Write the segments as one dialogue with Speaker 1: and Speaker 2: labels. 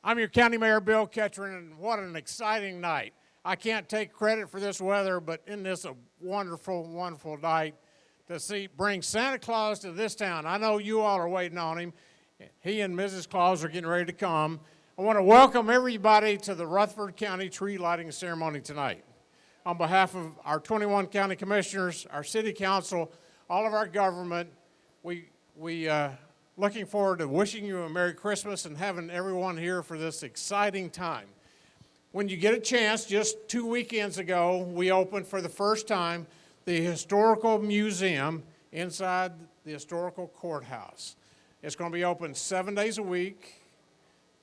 Speaker 1: I'm your County Mayor, Bill Ketchrin, and what an exciting night. I can't take credit for this weather, but isn't this a wonderful, wonderful night to bring Santa Claus to this town. I know you all are waiting on him. He and Mrs. Claus are getting ready to come. I want to welcome everybody to the Rutherford County tree lighting ceremony tonight. On behalf of our 21 county commissioners, our city council, all of our government, we looking forward to wishing you a Merry Christmas and having everyone here for this exciting time. When you get a chance, just 2 weekends ago, we opened for the first time the Historical Museum inside the Historical Courthouse. It's going to be open 7 days a week,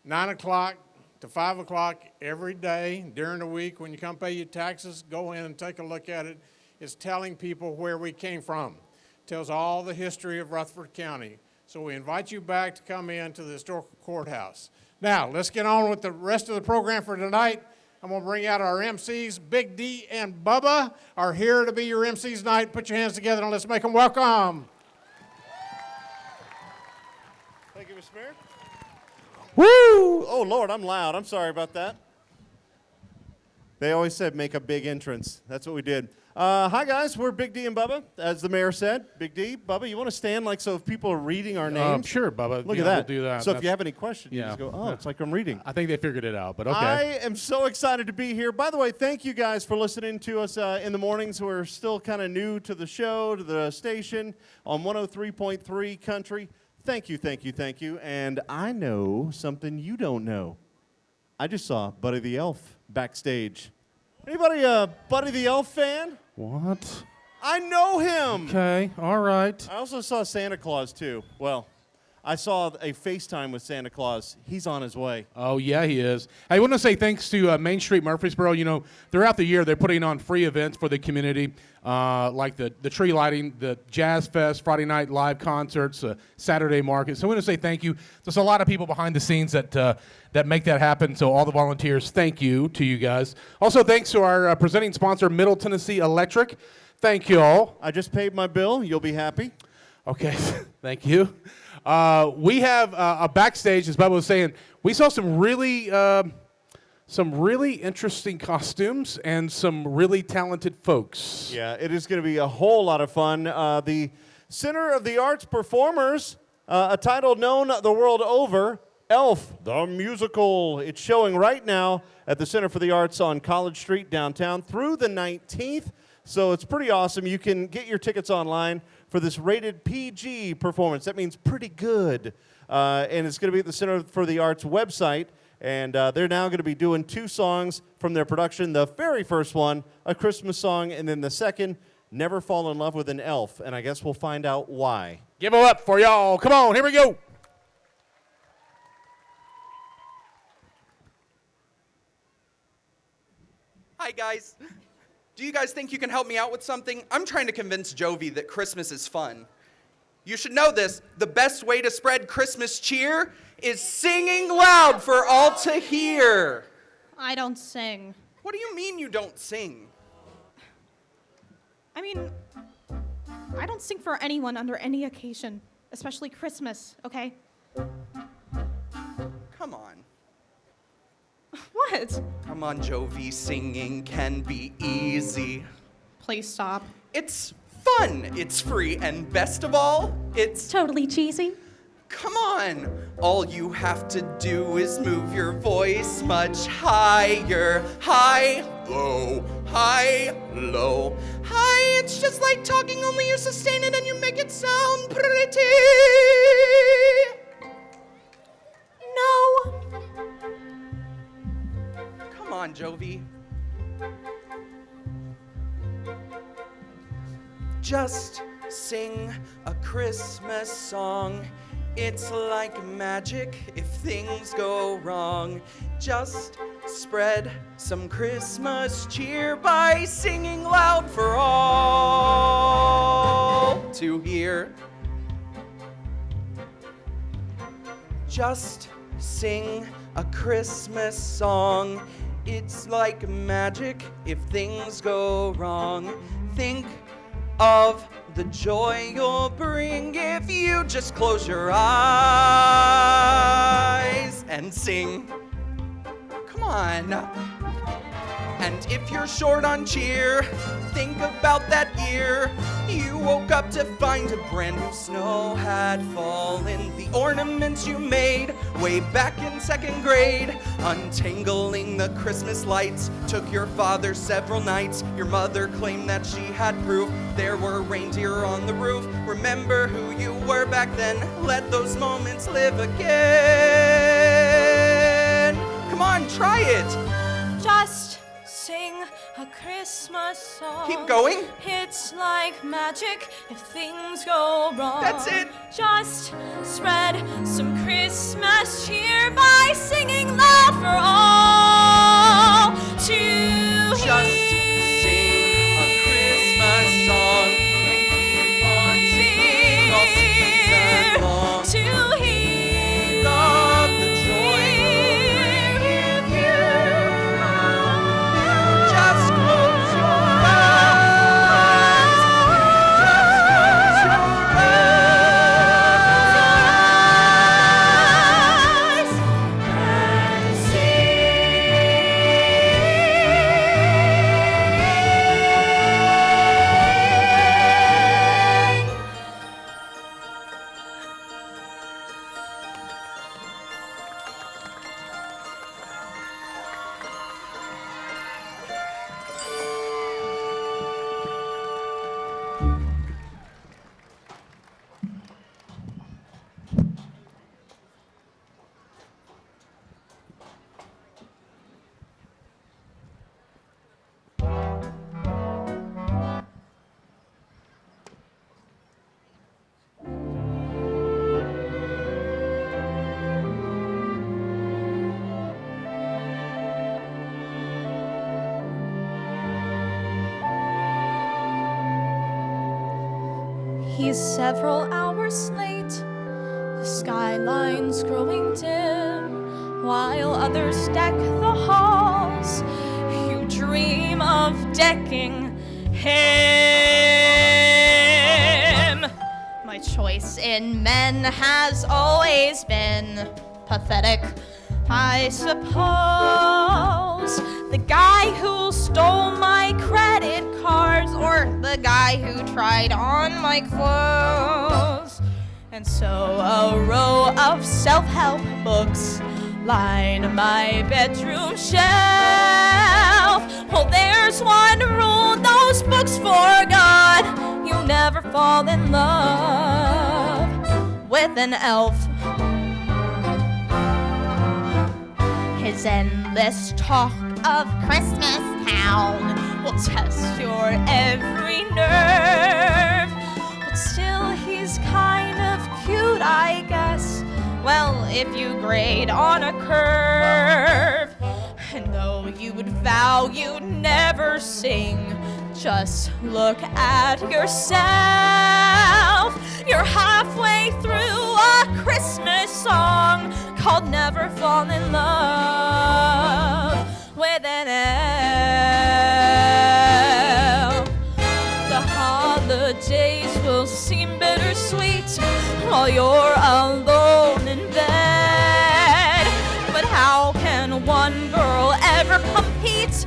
Speaker 1: 9 o'clock to 5 o'clock every day during the week. When you come pay your taxes, go in and take a look at it. It's telling people where we came from. It tells all the history of Rutherford County. So we invite you back to come in to the Historical Courthouse. Now, let's get on with the rest of the program for tonight. I'm going to bring out our MCs. Big D and Bubba are here to be your MCs tonight. Put your hands together and let's make them welcome.
Speaker 2: Thank you, Mr. Mayor. Woo! Oh, Lord, I'm loud. I'm sorry about that. They always said make a big entrance. That's what we did. Hi, guys. We're Big D and Bubba, as the mayor said. Big D, Bubba, you want to stand so if people are reading our names?
Speaker 3: Sure, Bubba.
Speaker 2: Look at that.
Speaker 3: We'll do that.
Speaker 2: So if you have any questions, you just go, oh, it's like I'm reading.
Speaker 3: I think they figured it out, but okay.
Speaker 2: I am so excited to be here. By the way, thank you guys for listening to us in the mornings. We're still kind of new to the show, to the station on 103.3 Country. Thank you, thank you, thank you. And I know something you don't know. I just saw Buddy the Elf backstage. Anybody a Buddy the Elf fan?
Speaker 3: What?
Speaker 2: I know him.
Speaker 3: Okay, all right.
Speaker 2: I also saw Santa Claus, too. Well, I saw a FaceTime with Santa Claus. He's on his way.
Speaker 3: Oh, yeah, he is. I want to say thanks to Main Street Murfreesboro. You know, throughout the year, they're putting on free events for the community, like the tree lighting, the Jazz Fest, Friday night live concerts, Saturday market. So I want to say thank you. There's a lot of people behind the scenes that make that happen. So all the volunteers, thank you to you guys. Also, thanks to our presenting sponsor, Middle Tennessee Electric. Thank you all.
Speaker 2: I just paid my bill. You'll be happy.
Speaker 3: Okay, thank you. We have a backstage, as Bubba was saying. We saw some really interesting costumes and some really talented folks.
Speaker 2: Yeah, it is going to be a whole lot of fun. The Center of the Arts performers, a title known the world over, Elf, the Musical. It's showing right now at the Center for the Arts on College Street downtown through the 19th. So it's pretty awesome. You can get your tickets online for this rated PG performance. That means pretty good. And it's going to be at the Center for the Arts website. And they're now going to be doing 2 songs from their production. The very first one, a Christmas song, and then the second, Never Fall in Love with an Elf. And I guess we'll find out why.
Speaker 3: Give them up for y'all. Come on, here we go.
Speaker 4: Hi, guys. Do you guys think you can help me out with something? I'm trying to convince Jovi that Christmas is fun. You should know this. The best way to spread Christmas cheer is singing loud for all to hear.
Speaker 5: I don't sing.
Speaker 4: What do you mean you don't sing?
Speaker 5: I mean, I don't sing for anyone under any occasion, especially Christmas, okay?
Speaker 4: Come on.
Speaker 5: What?
Speaker 4: Come on, Jovi. Singing can be easy.
Speaker 5: Please stop.
Speaker 4: It's fun. It's free. And best of all, it's
Speaker 5: Totally cheesy.
Speaker 4: Come on! All you have to do is move your voice much higher. High, low, high, low. High, it's just like talking, only you sustain it and you make it sound pretty.
Speaker 5: No.
Speaker 4: Come on, Jovi. Just sing a Christmas song. It's like magic if things go wrong. Just spread some Christmas cheer by singing loud for all to hear. Just sing a Christmas song. It's like magic if things go wrong. Think of the joy you'll bring if you just close your eyes and sing. Come on. And if you're short on cheer, think about that year you woke up to find a brand new snow had fallen. The ornaments you made way back in 2nd grade, untangling the Christmas lights, took your father several nights. Your mother claimed that she had proof there were reindeer on the roof. Remember who you were back then, let those moments live again. Come on, try it.
Speaker 6: Just sing a Christmas song.
Speaker 4: Keep going.
Speaker 6: It's like magic if things go wrong.
Speaker 4: That's it.
Speaker 6: Just spread some Christmas cheer by singing loud for all to
Speaker 4: Just
Speaker 6: hear.
Speaker 4: sing a Christmas song. Sing all season long.
Speaker 6: To hear
Speaker 4: Of the joy
Speaker 6: with you.
Speaker 4: Just close your eyes. Just close your eyes.
Speaker 6: And sing. He's several hours late. The skyline's growing dim, while others deck the halls. You dream of decking him. My choice in men has always been pathetic, I suppose. The guy who stole my credit cards, or the guy who tried on my clothes. And so a row of self-help books line my bedroom shelf. Well, there's one rule those books forgot: you never fall in love with an elf. His endless talk of Christmas Town will test your every nerve. But still, he's kind of cute, I guess. Well, if you grade on a curve. And though you would vow you'd never sing, just look at yourself. You're halfway through a Christmas song called Never Fall in Love with an elf. The holidays will seem bittersweet while you're alone in bed. But how can one girl ever compete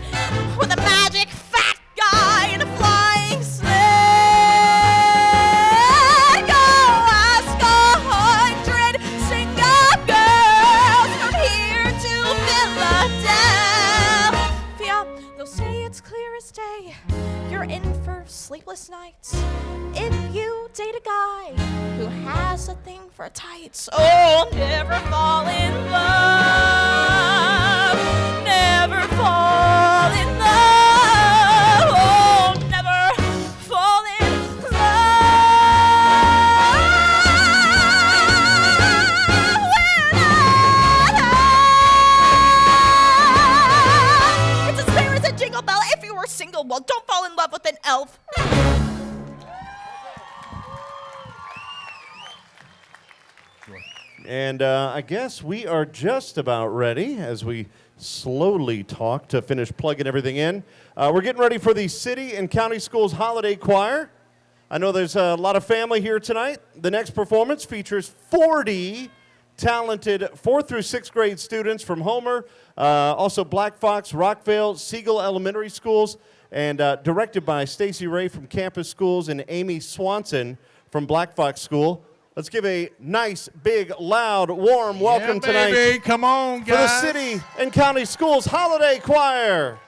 Speaker 6: with a magic fat guy in a flying sled? Go ask 100 single girls from here to Philadelphia. They'll say it's clear as day you're in for sleepless nights if you date a guy who has a thing for tights. Oh, never fall in love. Never fall in love. Oh, never fall in love with an elf. It's as clear as a jingle bell. If you were single, well, don't fall in love with an elf.
Speaker 2: And I guess we are just about ready as we slowly talk to finish plugging everything in. We're getting ready for the City and County Schools Holiday Choir. I know there's a lot of family here tonight. The next performance features 40 talented 4th through 6th grade students from Homer, also Black Fox, Rockville, Siegel Elementary Schools, and directed by Stacy Ray from Campus Schools and Amy Swanson from Black Fox School. Let's give a nice, big, loud, warm welcome
Speaker 3: yeah, baby.
Speaker 2: tonight
Speaker 3: Come on, guys.
Speaker 2: for the City and County Schools Holiday Choir.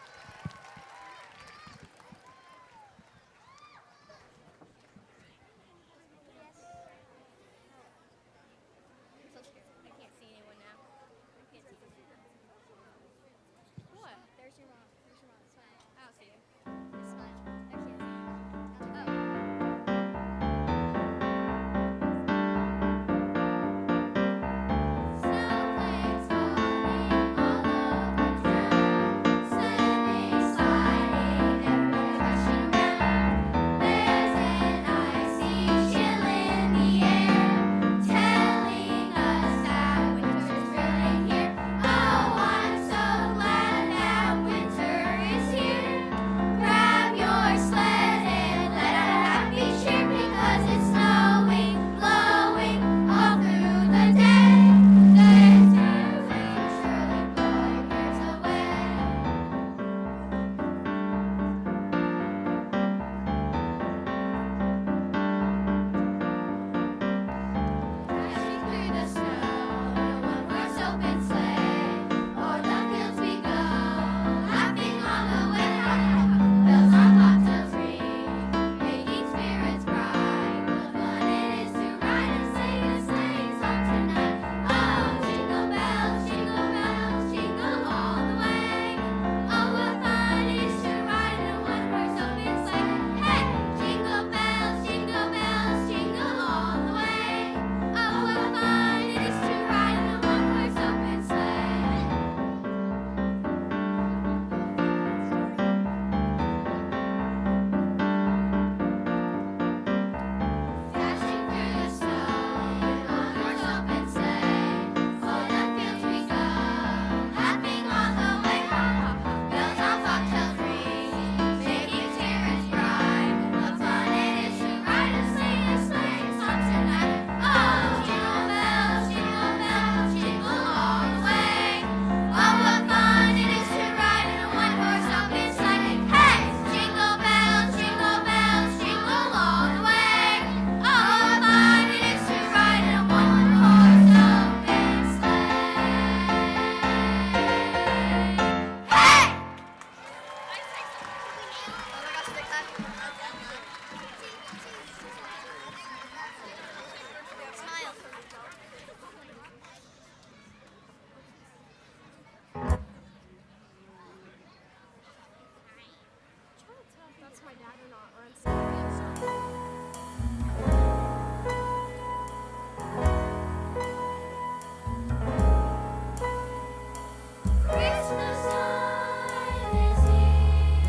Speaker 7: Christmas time is here.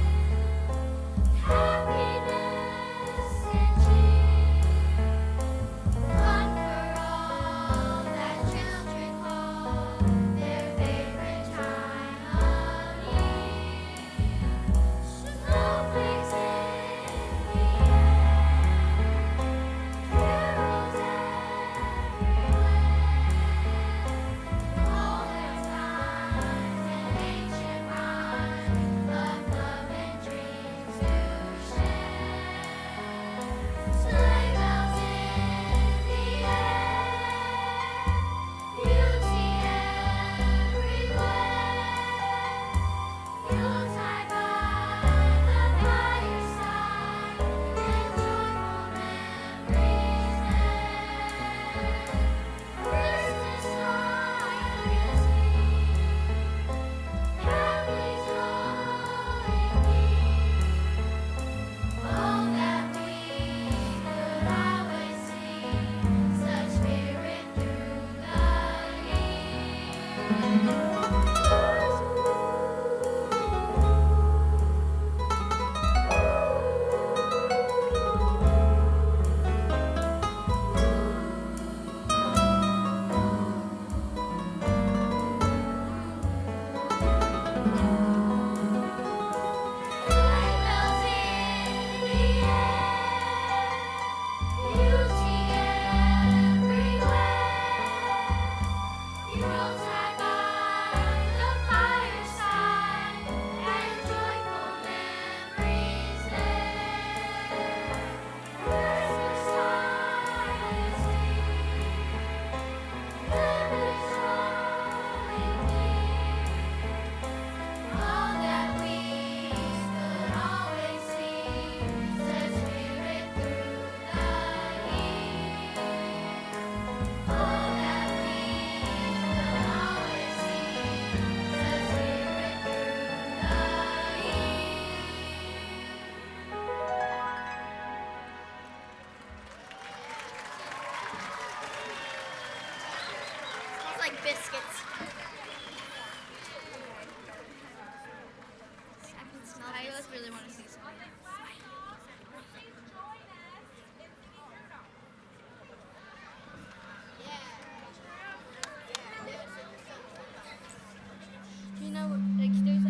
Speaker 7: Happy biscuits. I can smell I just really want to see something. Do you know, like, there's a...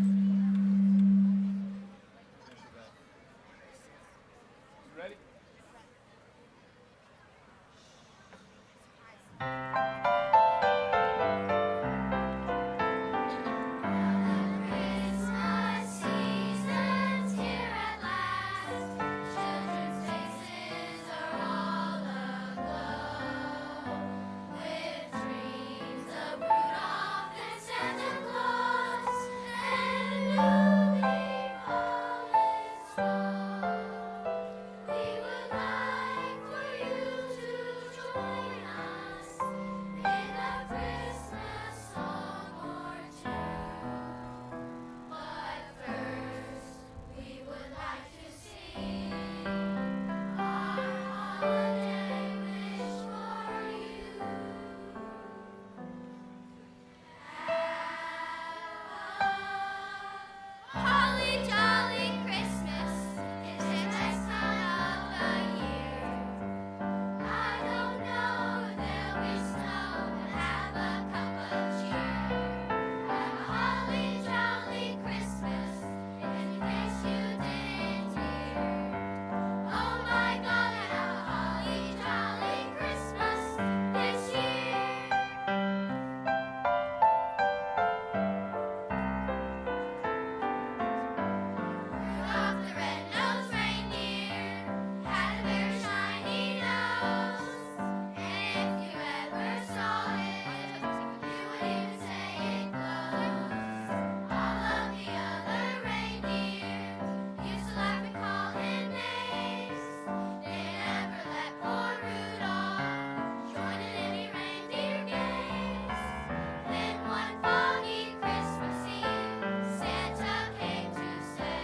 Speaker 7: Holly jolly Christmas is the best time of the year. I don't know if there'll be snow, but have a cup of cheer. Have a holly jolly Christmas, in case you didn't hear. Oh my God, have a holly jolly Christmas this year. Rudolph the red-nosed reindeer had a very shiny nose, and if you ever saw it, you would even say it glows. All of the other reindeer used to laugh and call him names. They never let poor Rudolph join in any reindeer games. Then one foggy Christmas Eve, Santa came to say,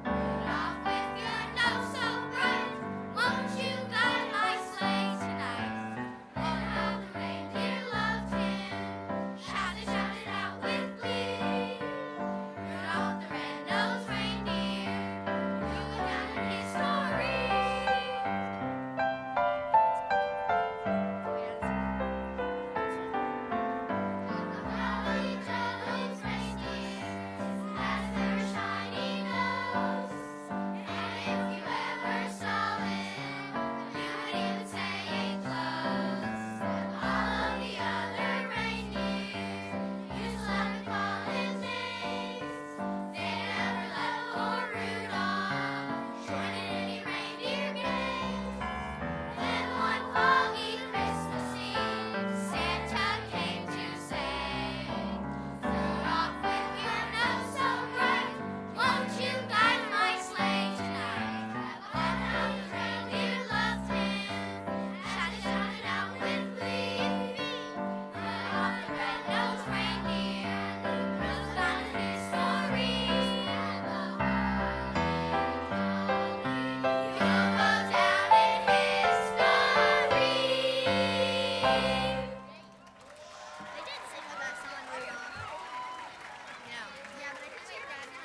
Speaker 7: Rudolph, with your nose so bright, won't you guide my sleigh tonight? Then how the reindeer loved him, shouted out with glee. Rudolph the red-nosed reindeer, who went down in history. Holly jolly reindeer has a very shiny nose, and if you ever saw him, you would even say it glows. All of the other reindeer used to laugh and call him names. They never let poor Rudolph join in any reindeer games. Then one foggy Christmas Eve, Santa came to say, Rudolph, with your nose so bright, won't you guide my sleigh tonight? Then how the reindeer loved him, shouted out with glee. Rudolph the red-nosed reindeer, goes down in history. You'll go down in history. They did sing about song Rudolph. Yeah, but I think my dad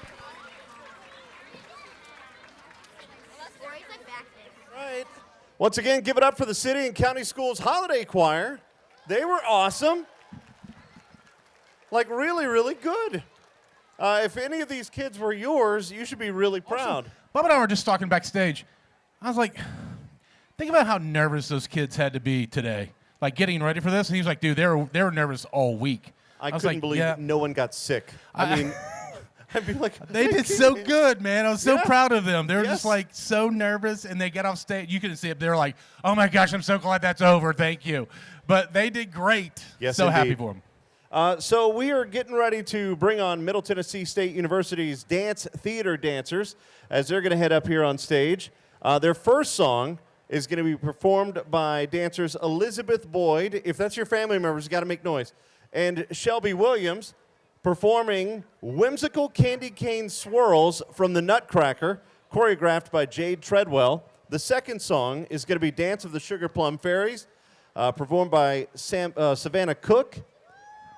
Speaker 7: or he's like back there.
Speaker 2: Right. Once again, give it up for the City and County Schools Holiday Choir. They were awesome. Like, really, really good. If any of these kids were yours, you should be really proud.
Speaker 3: Bob and I were just talking backstage. I was like, think about how nervous those kids had to be today, like getting ready for this. And he was like, dude, they were nervous all week.
Speaker 2: I
Speaker 3: was
Speaker 2: couldn't
Speaker 3: like,
Speaker 2: believe
Speaker 3: yeah.
Speaker 2: that no one got sick. I mean, I'd be like,
Speaker 3: They did so good, man. I was so
Speaker 2: Yeah.
Speaker 3: proud of them. They were
Speaker 2: Yes.
Speaker 3: just like so nervous, and they get off stage. You couldn't see it. They were like, "Oh my gosh, I'm so glad that's over. Thank you." But they did great.
Speaker 2: Yes,
Speaker 3: so happy
Speaker 2: indeed.
Speaker 3: for them.
Speaker 2: So we are getting ready to bring on Middle Tennessee State University's dance theater dancers as they're going to head up here on stage. Their first song is going to be performed by dancers Elizabeth Boyd. If that's your family members, you got to make noise. And Shelby Williams performing Whimsical Candy Cane Swirls from the Nutcracker, choreographed by Jade Treadwell. The second song is going to be Dance of the Sugar Plum Fairies. performed by Savannah Cook.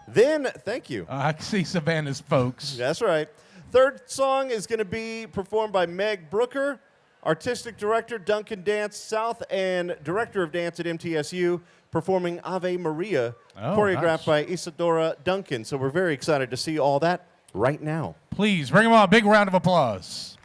Speaker 2: Then, thank you.
Speaker 3: I see Savannah's folks.
Speaker 2: That's right. Third song is going to be performed by Meg Brooker, Artistic Director Duncan Dance South, and Director of Dance at MTSU, performing Ave Maria, choreographed
Speaker 3: nice.
Speaker 2: by Isadora Duncan. So we're very excited to see all that right now.
Speaker 3: Please bring them on. A big round of applause.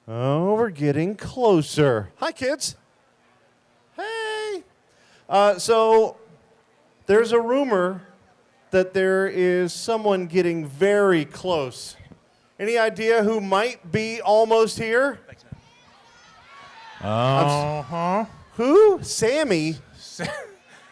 Speaker 2: Oh, we're getting closer. Hi, kids. Hey. So there's a rumor that there is someone getting very close. Any idea who might be almost here?
Speaker 3: Uh-huh.
Speaker 2: Who? Sammy?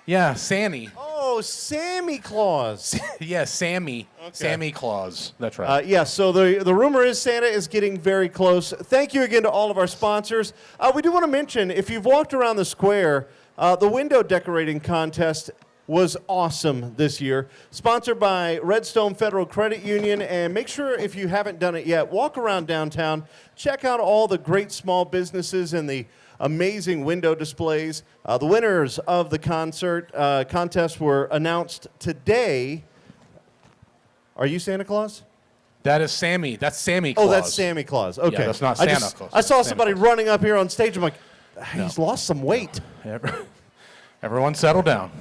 Speaker 3: Yeah, Sammy.
Speaker 2: Oh, Sammy Claus.
Speaker 3: Yeah, Sammy.
Speaker 2: Okay.
Speaker 3: Sammy Claus. That's right.
Speaker 2: Yeah, so the rumor is Santa is getting very close. Thank you again to all of our sponsors. We do want to mention, if you've walked around the square, the window decorating contest was awesome this year. Sponsored by Redstone Federal Credit Union. And make sure, if you haven't done it yet, walk around downtown. Check out all the great small businesses and the amazing window displays. The winners of the contest were announced today. Are you Santa Claus?
Speaker 3: That is Sammy. That's Sammy Claus.
Speaker 2: Oh, that's Sammy Claus. Okay.
Speaker 3: Yeah, that's not
Speaker 2: I
Speaker 3: Santa Claus.
Speaker 2: I saw
Speaker 3: Santa
Speaker 2: somebody
Speaker 3: Claus.
Speaker 2: running up here on stage. I'm like, he's lost some weight.
Speaker 3: Everyone settle down.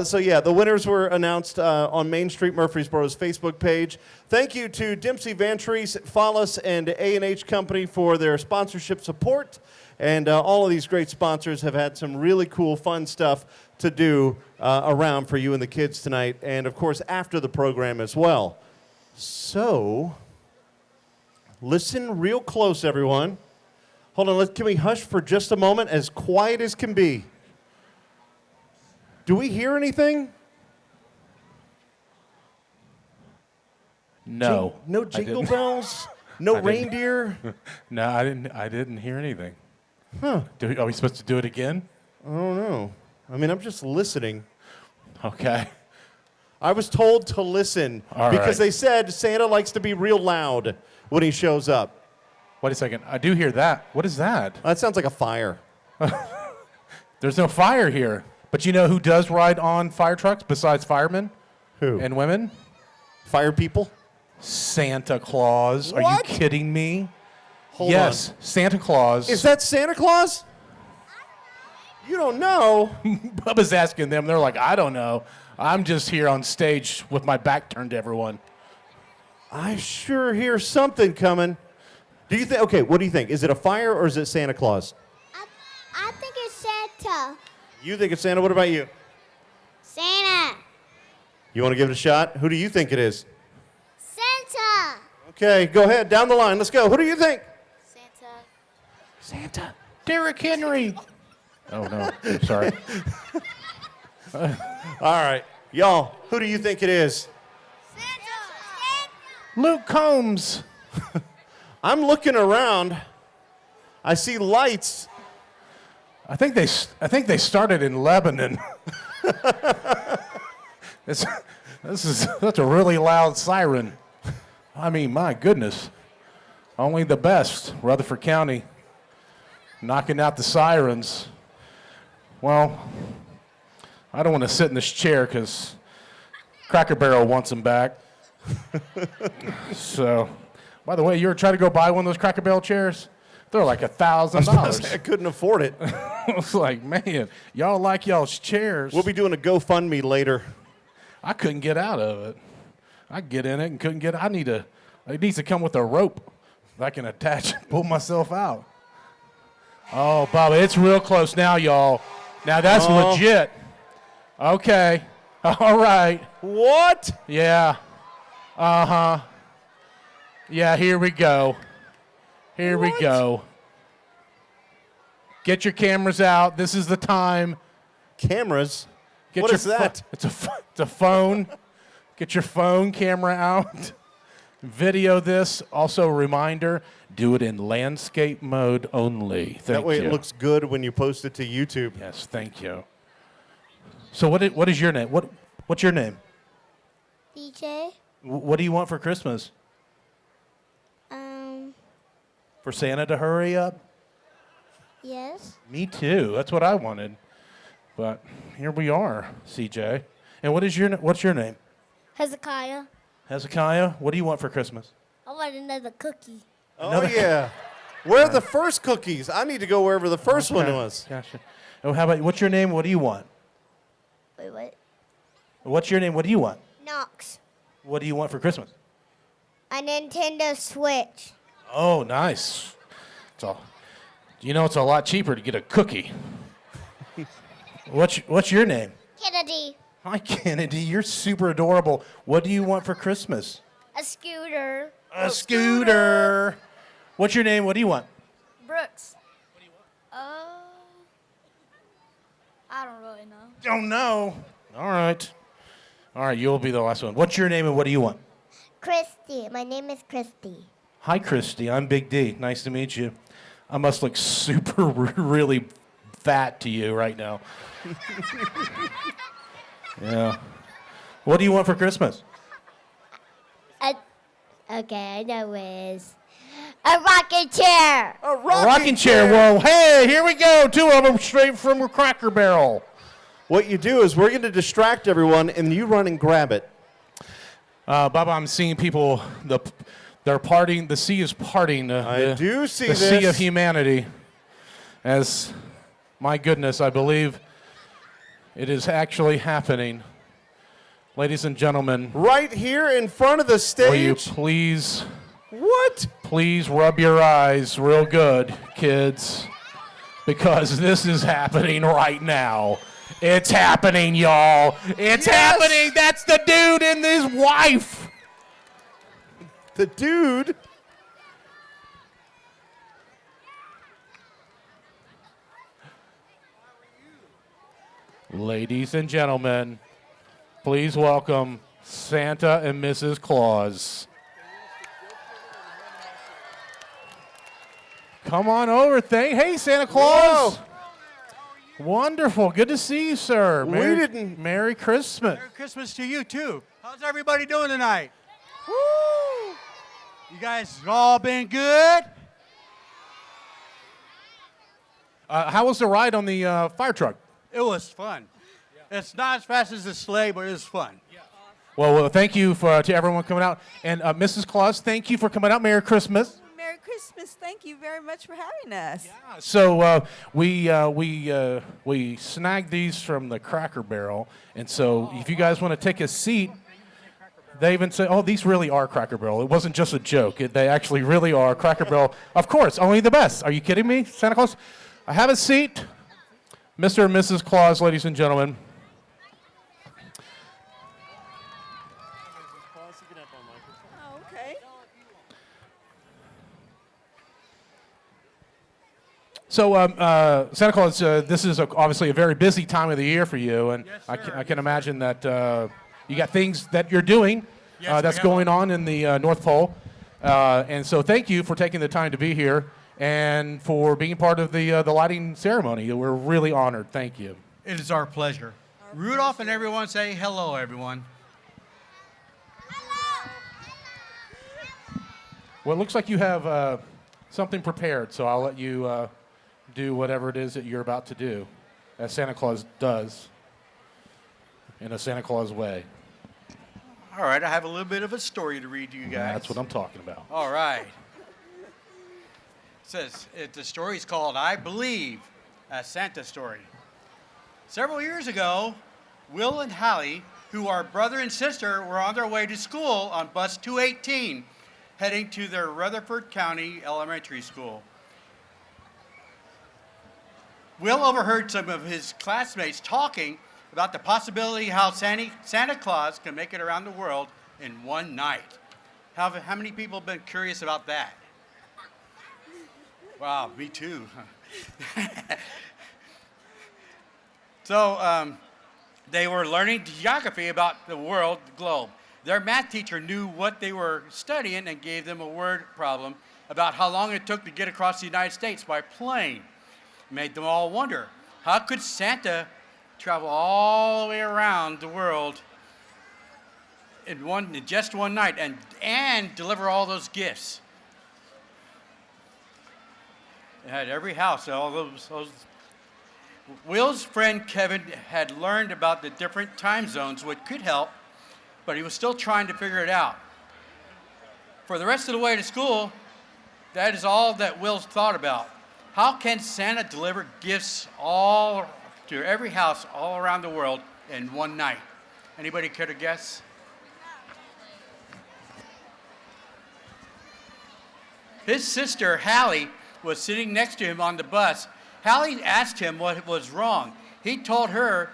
Speaker 2: So yeah, the winners were announced on Main Street Murfreesboro's Facebook page. Thank you to Dempsey Van Treese, Follis, and A&H Company for their sponsorship support. And all of these great sponsors have had some really cool, fun stuff to do around for you and the kids tonight, and of course after the program as well. So, listen real close, everyone. Hold on, can we hush for just a moment, as quiet as can be? Do we hear anything?
Speaker 3: No.
Speaker 2: No
Speaker 3: I
Speaker 2: jingle
Speaker 3: didn't.
Speaker 2: bells? No
Speaker 3: I didn't.
Speaker 2: reindeer?
Speaker 3: No, I didn't hear anything.
Speaker 2: Huh.
Speaker 3: Are we supposed to do it again?
Speaker 2: I don't know. I mean, I'm just listening.
Speaker 3: Okay.
Speaker 2: I was told to listen
Speaker 3: All
Speaker 2: because
Speaker 3: right.
Speaker 2: they said Santa likes to be real loud when he shows up.
Speaker 3: Wait a second. I do hear that. What is that?
Speaker 2: That sounds like a fire.
Speaker 3: There's no fire here. But you know who does ride on fire trucks besides firemen
Speaker 2: Who?
Speaker 3: and women?
Speaker 2: Fire people?
Speaker 3: Santa Claus. Are
Speaker 2: What?
Speaker 3: you kidding me?
Speaker 2: Hold
Speaker 3: Yes, Santa Claus.
Speaker 2: Is that Santa Claus? You don't know.
Speaker 3: Bubba's asking them. They're like, I don't know. I'm just here on stage with my back turned to everyone.
Speaker 2: I sure hear something coming. Do you think? Okay, what do you think? Is it a fire or is it Santa Claus?
Speaker 7: I think it's Santa.
Speaker 2: You think it's Santa? What about you?
Speaker 7: Santa.
Speaker 2: You want to give it a shot? Who do you think it is?
Speaker 7: Santa.
Speaker 2: Okay, go ahead. Down the line. Let's go. Who do you think?
Speaker 7: Santa.
Speaker 2: Santa.
Speaker 3: Derrick Henry. Oh, no. I'm sorry.
Speaker 2: All right. Y'all, who do you think it is?
Speaker 3: Luke Combs.
Speaker 2: I'm looking around. I see lights.
Speaker 3: I think they started in Lebanon. That's a really loud siren. I mean, my goodness. Only the best, Rutherford County, knocking out the sirens. Well, I don't want to sit in this chair because Cracker Barrel wants them back. So, by the way, you ever try to go buy one of those Cracker Barrel chairs? They're like
Speaker 2: I
Speaker 3: $1,000.
Speaker 2: couldn't afford it.
Speaker 3: I was like, man, y'all like y'all's chairs.
Speaker 2: We'll be doing a GoFundMe later.
Speaker 3: I couldn't get out of it. I get in it and couldn't get. It needs to come with a rope that I can attach and pull myself out. Oh, Bubba, it's real close now, y'all. Now that's
Speaker 2: Oh.
Speaker 3: legit. Okay. All right.
Speaker 2: What?
Speaker 3: Yeah. Uh-huh. Yeah, here we go. Here we
Speaker 2: What?
Speaker 3: go. Get your cameras out. This is the time.
Speaker 2: Cameras?
Speaker 3: Get
Speaker 2: What
Speaker 3: your
Speaker 2: is that?
Speaker 3: It's a phone. Get your phone camera out. Video this. Also, a reminder: do it in landscape mode only. Thank
Speaker 2: That way
Speaker 3: you.
Speaker 2: it looks good when you post it to YouTube.
Speaker 3: Yes, thank you. So, what is your name? What's your name?
Speaker 7: DJ.
Speaker 3: What do you want for Christmas? For Santa to hurry up?
Speaker 7: Yes.
Speaker 3: Me too. That's what I wanted. But here we are, CJ. And what's your name?
Speaker 7: Hezekiah.
Speaker 3: Hezekiah. What do you want for Christmas?
Speaker 7: I want another cookie.
Speaker 2: Oh, yeah. Where are the first cookies? I need to go wherever the first one was.
Speaker 3: Gotcha. Oh, how about what's your name? What do you want?
Speaker 7: Wait, what?
Speaker 3: What's your name? What do you want?
Speaker 7: Knox.
Speaker 3: What do you want for Christmas?
Speaker 7: A Nintendo Switch.
Speaker 3: Oh, nice. It's a lot cheaper to get a cookie. What's your name?
Speaker 7: Kennedy.
Speaker 3: Hi, Kennedy. You're super adorable. What do you want for Christmas?
Speaker 7: A scooter.
Speaker 3: A scooter. What's your name? What do you want?
Speaker 7: Brooks. I don't really know.
Speaker 3: Don't know. All right. You'll be the last one. What's your name and what do you want?
Speaker 7: Christy. My name is Christy.
Speaker 3: Hi, Christy. I'm Big D. Nice to meet you. I must look super, really fat to you right now. Yeah. What do you want for Christmas?
Speaker 7: Okay, I know is a rocking chair.
Speaker 2: A
Speaker 3: A rocking chair. Well, hey, here we go. 2 of them straight from a Cracker Barrel.
Speaker 2: What you do is we're going to distract everyone, and you run and grab it.
Speaker 3: Baba, I'm seeing people. They're parting. The sea is parting.
Speaker 2: I do see
Speaker 3: the
Speaker 2: this.
Speaker 3: sea of humanity. As, my goodness, I believe it is actually happening. Ladies and gentlemen,
Speaker 2: Right here in front of the
Speaker 3: will you
Speaker 2: stage.
Speaker 3: please rub your eyes real good, kids, because this is happening right now. It's happening, y'all. It's happening. That's the dude and his wife.
Speaker 2: The dude.
Speaker 3: Ladies and gentlemen, please welcome Santa and Mrs. Claus. Come on over. Hey, Santa Claus.
Speaker 2: Whoa.
Speaker 3: Wonderful. Good to see you, sir.
Speaker 2: We
Speaker 3: Merry,
Speaker 2: didn't-
Speaker 3: Merry Christmas.
Speaker 8: Merry Christmas to you, too. How's everybody doing tonight? Woo! You guys all been good?
Speaker 3: How was the ride on the fire truck?
Speaker 8: It was fun. It's not as fast as the sleigh, but it was fun.
Speaker 3: Well, thank you to everyone coming out. And Mrs. Claus, thank you for coming out. Merry Christmas.
Speaker 9: Merry Christmas. Thank you very much for having us.
Speaker 3: So we snagged these from the Cracker Barrel, and so if you guys want to take a seat, they even say, "Oh, these really are Cracker Barrel." It wasn't just a joke; they actually really are Cracker Barrel. Of course, only the best. Are you kidding me, Santa Claus? Have a seat, Mr. and Mrs. Claus, ladies and gentlemen.
Speaker 9: Oh, okay.
Speaker 3: So, Santa Claus, this is obviously a very busy time of the year for you, and
Speaker 8: Yes,
Speaker 3: I
Speaker 8: sir.
Speaker 3: can imagine that you got things that you're doing
Speaker 8: Yes,
Speaker 3: that's
Speaker 8: we have
Speaker 3: going on in the North Pole. And so thank you for taking the time to be here and for being part of the lighting ceremony. We're really honored. Thank you.
Speaker 8: It is our pleasure. Rudolph and everyone say hello, everyone.
Speaker 3: Well, it looks like you have something prepared, so I'll let you do whatever it is that you're about to do, as Santa Claus does, in a Santa Claus way.
Speaker 8: All right, I have a little bit of a story to read to you guys.
Speaker 3: That's what I'm talking about.
Speaker 8: All right. The story is called I Believe, a Santa Story. Several years ago, Will and Hallie, who are brother and sister, were on their way to school on bus 218, heading to their Rutherford County Elementary School. Will overheard some of his classmates talking about the possibility how Santa Claus can make it around the world in one night. How many people have been curious about that? Wow, me too. So they were learning geography about the world, the globe. Their math teacher knew what they were studying and gave them a word problem about how long it took to get across the United States by plane. Made them all wonder, how could Santa travel all the way around the world in just one night and deliver all those gifts? It had every house, all those. Will's friend Kevin had learned about the different time zones, which could help, but he was still trying to figure it out. For the rest of the way to school, that is all that Will's thought about. How can Santa deliver gifts all to every house all around the world in one night? Anybody care to guess? his sister, Hallie, was sitting next to him on the bus. Hallie asked him what was wrong. He told her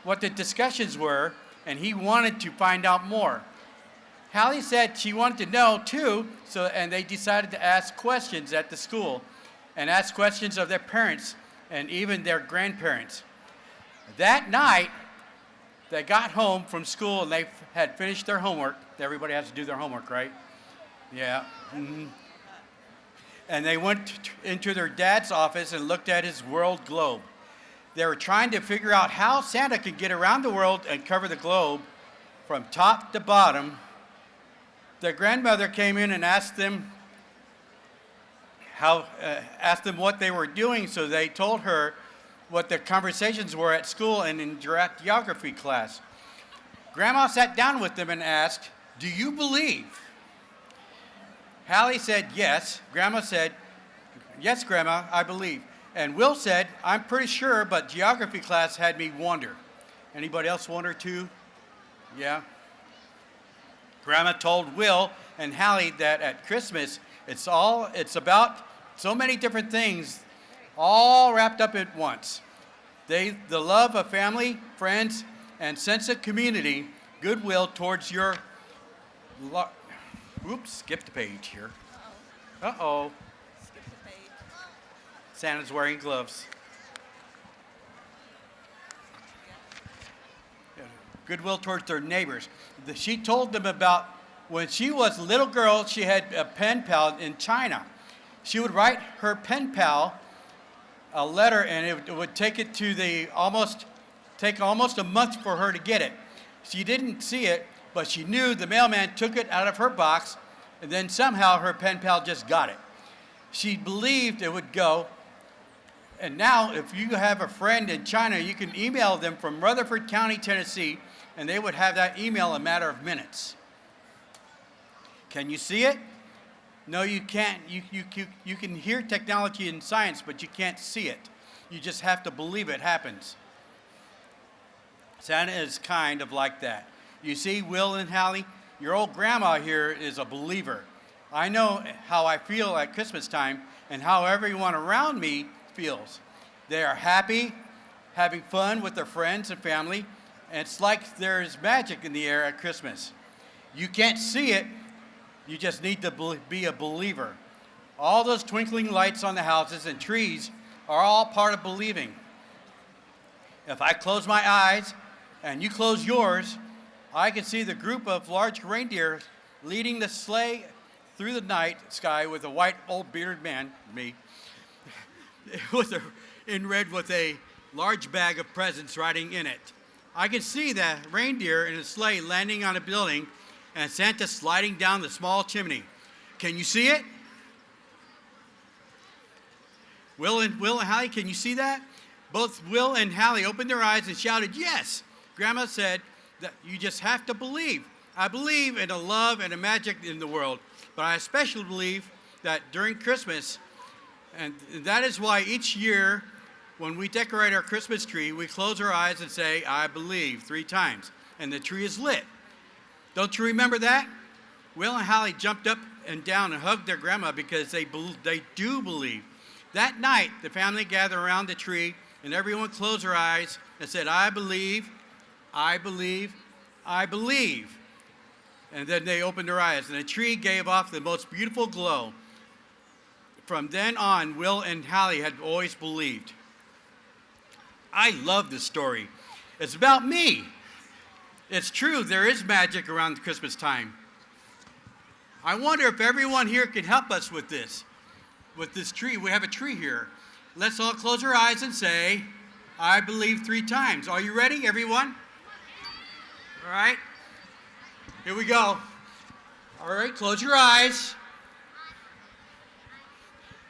Speaker 8: what the discussions were, and he wanted to find out more. Hallie said she wanted to know too, and they decided to ask questions at the school and ask questions of their parents and even their grandparents. That night, they got home from school and they had finished their homework. Everybody has to do their homework, right? Yeah. Mm-hmm. And they went into their dad's office and looked at his world globe. They were trying to figure out how Santa could get around the world and cover the globe from top to bottom. Their grandmother came in and asked them what they were doing, so they told her what their conversations were at school and in geography class. Grandma sat down with them and asked, "Do you believe?" Hallie said yes. Grandma said, "Yes, Grandma, I believe." And Will said, "I'm pretty sure, but geography class had me wonder." Anybody else wonder too? Yeah. Grandma told Will and Hallie that at Christmas, it's about so many different things, all wrapped up at once. The love of family, friends, and sense of community, goodwill towards your... Oops, skipped a page here. Uh-oh.
Speaker 9: Skip the page.
Speaker 8: Santa's wearing gloves. Goodwill towards their neighbors. She told them about when she was a little girl, she had a pen pal in China. She would write her pen pal a letter, and it would take almost a month for her to get it. She didn't see it, but she knew the mailman took it out of her box, and then somehow her pen pal just got it. She believed it would go. And now, if you have a friend in China, you can email them from Rutherford County, Tennessee, and they would have that email in a matter of minutes. Can you see it? No, you can't. You can hear technology and science, but you can't see it. You just have to believe it happens. Santa is kind of like that. You see, Will and Hallie, your old grandma here is a believer. I know how I feel at Christmas time and how everyone around me feels. They are happy, having fun with their friends and family, and it's like there's magic in the air at Christmas. You can't see it, you just need to be a believer. All those twinkling lights on the houses and trees are all part of believing. If I close my eyes and you close yours, I can see the group of large reindeer leading the sleigh through the night sky with a white old bearded man, me, in red with a large bag of presents riding in it. I can see the reindeer in a sleigh landing on a building and Santa sliding down the small chimney. Can you see it? Will and Hallie, can you see that? Both Will and Hallie opened their eyes and shouted, "Yes!" Grandma said that you just have to believe. I believe in a love and a magic in the world, but I especially believe that during Christmas, and that is why each year when we decorate our Christmas tree, we close our eyes and say, "I believe," 3 times, and the tree is lit. Don't you remember that? Will and Hallie jumped up and down and hugged their grandma because they do believe. That night, the family gathered around the tree and everyone closed their eyes and said, "I believe, I believe, I believe." And then they opened their eyes and the tree gave off the most beautiful glow. From then on, Will and Hallie had always believed. I love this story. It's about me. It's true, there is magic around Christmas time. I wonder if everyone here can help us with this tree. We have a tree here. Let's all close our eyes and say, "I believe," 3 times. Are you ready, everyone? All right. Here we go. All right, close your eyes.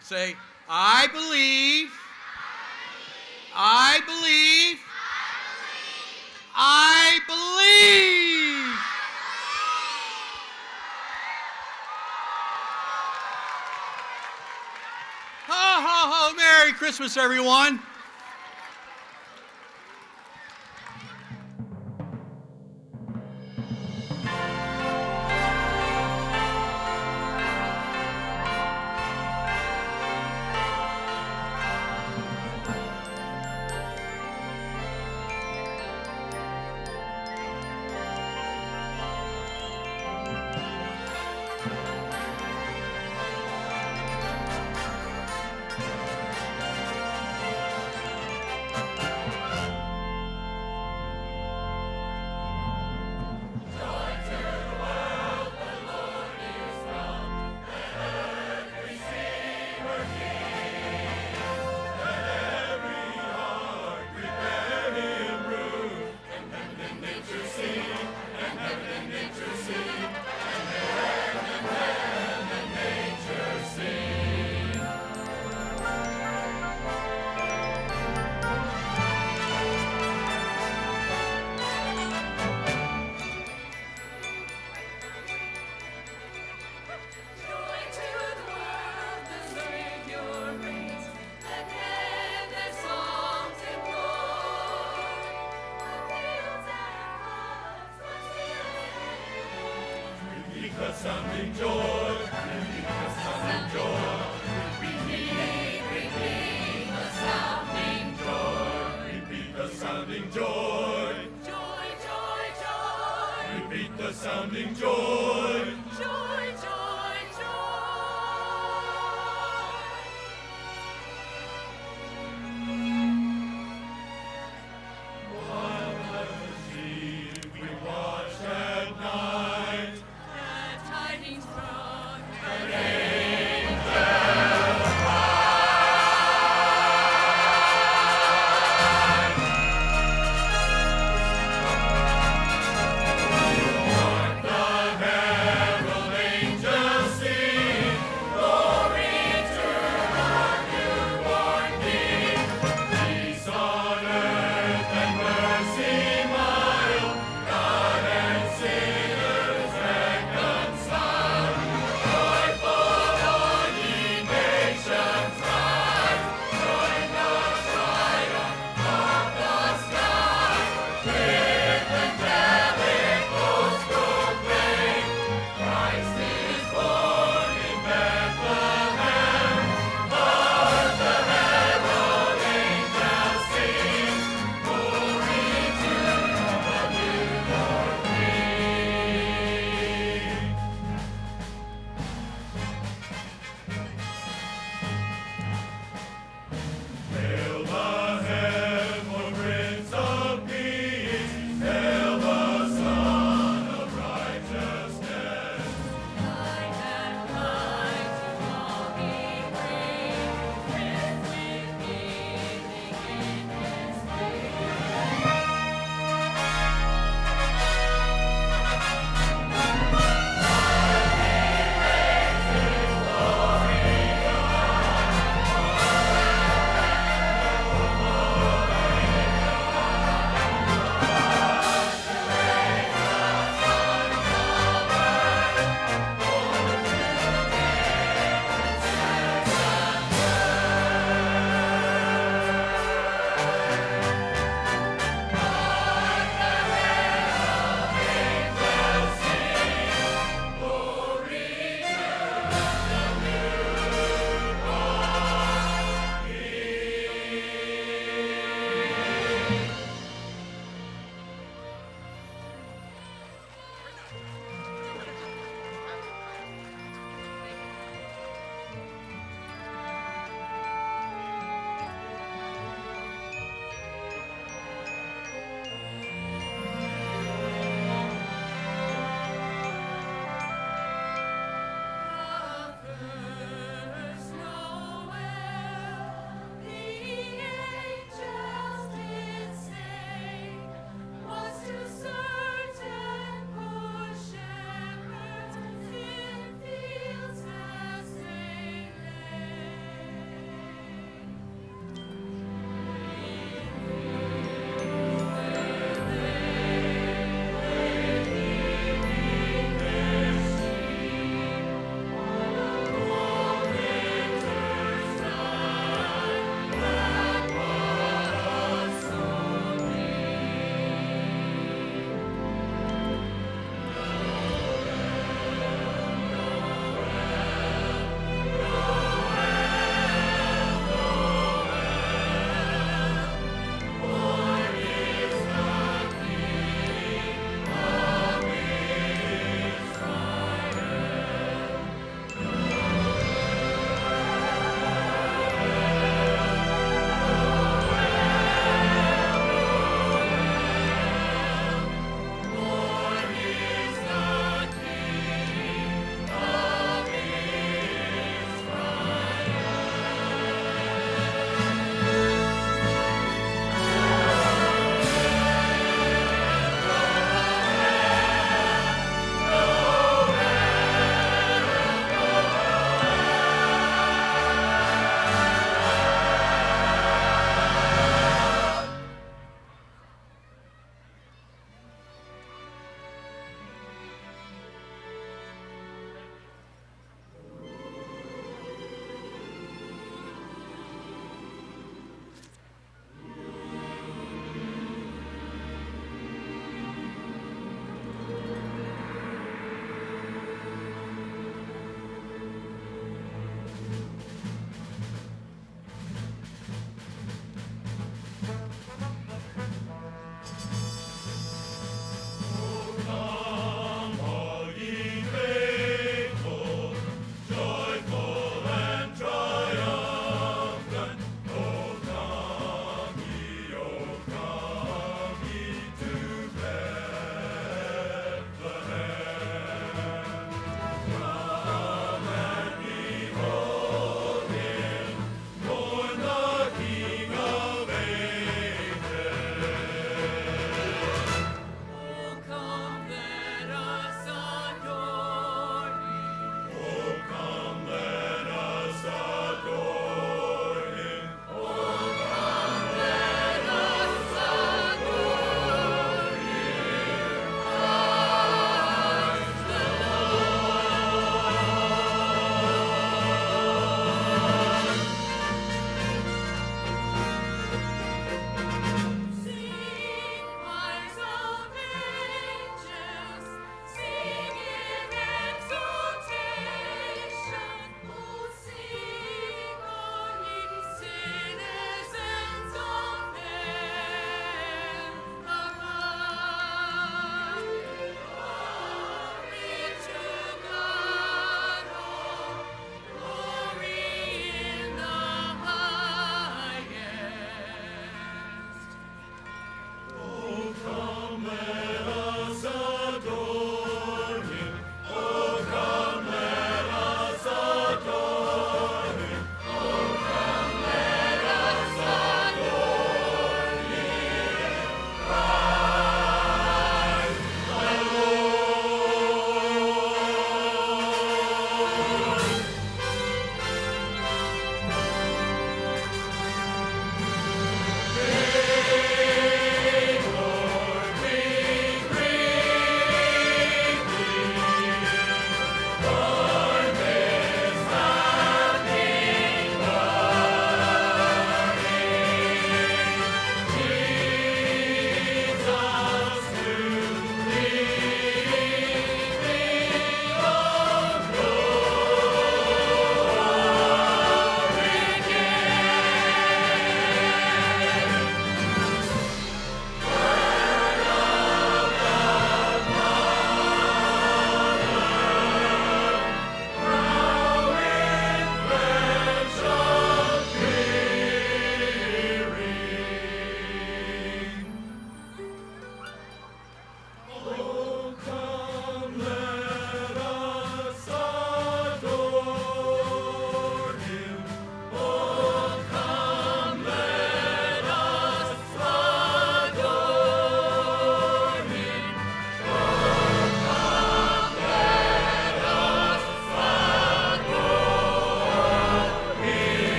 Speaker 8: Say, "I believe, I believe, I believe." Ho, ho, ho, Merry Christmas, everyone.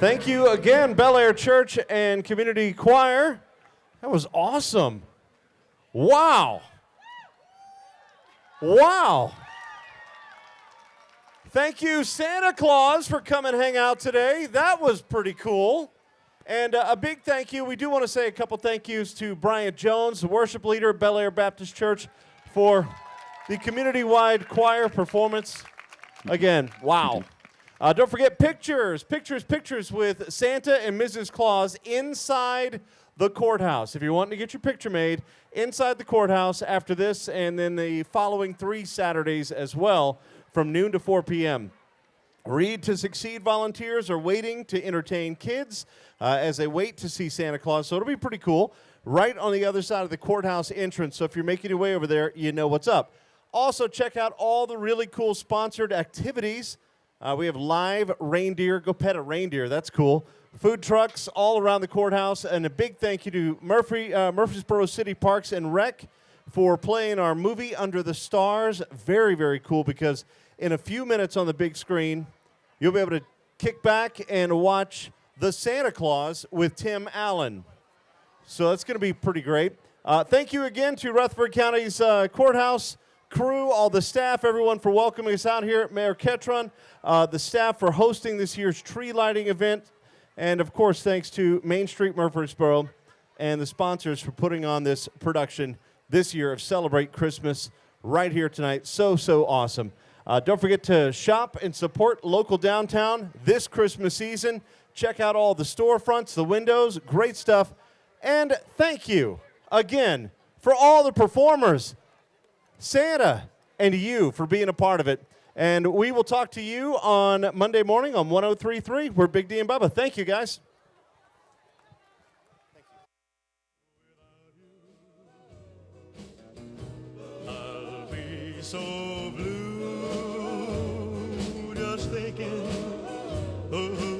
Speaker 2: Thank you again, Bel Air Church and Community Choir. That was awesome. Wow. Wow. Thank you, Santa Claus, for coming hang out today. That was pretty cool. And a big thank you. We do want to say a couple thank yous to Brian Jones, the worship leader at Bel Air Baptist Church, for the community-wide choir performance. Again, wow. Don't forget pictures with Santa and Mrs. Claus inside the courthouse. If you're wanting to get your picture made, inside the courthouse after this and then the following 3 Saturdays as well from noon to 4 p.m. Read to Succeed volunteers are waiting to entertain kids as they wait to see Santa Claus. So it'll be pretty cool. Right on the other side of the courthouse entrance. So if you're making your way over there, you know what's up. Also, check out all the really cool sponsored activities. We have live reindeer. Go pet a reindeer. That's cool. Food trucks all around the courthouse. And a big thank you to Murfreesboro City Parks and Rec for playing our movie Under the Stars. Very, very cool because in a few minutes on the big screen, you'll be able to kick back and watch The Santa Claus with Tim Allen. So that's going to be pretty great. Thank you again to Rutherford County's courthouse crew, all the staff, everyone for welcoming us out here, Mayor Ketron, the staff for hosting this year's tree lighting event, and of course thanks to Main Street Murfreesboro and the sponsors for putting on this production this year of Celebrate Christmas right here tonight. So awesome. Don't forget to shop and support local downtown this Christmas season. Check out all the storefronts, the windows, great stuff. And thank you again for all the performers, Santa, and you for being a part of it. And we will talk to you on Monday morning on 103.3. We're Big D and Bubba. Thank you, guys.
Speaker 10: I'll be so blue just thinking of